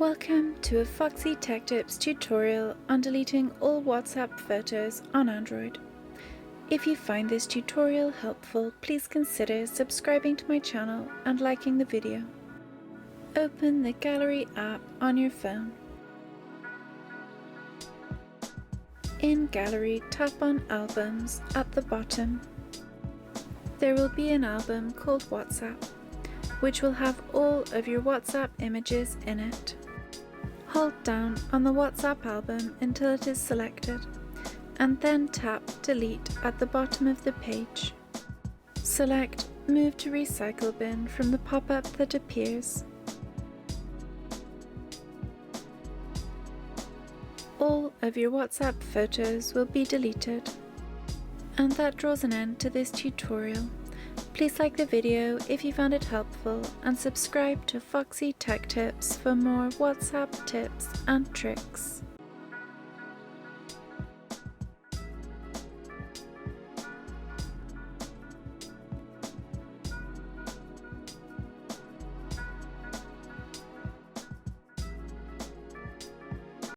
Welcome to a Foxy Tech Tips tutorial on deleting all WhatsApp photos on Android. If you find this tutorial helpful, please consider subscribing to my channel and liking the video. Open the Gallery app on your phone. In Gallery, tap on Albums at the bottom. There will be an album called WhatsApp, which will have all of your WhatsApp images in it. Hold down on the WhatsApp album until it is selected, and then tap Delete at the bottom of the page. Select Move to Recycle Bin from the pop-up that appears. All of your WhatsApp photos will be deleted. And that draws an end to this tutorial. Please like the video if you found it helpful and subscribe to Foxy Tech Tips for more WhatsApp tips and tricks.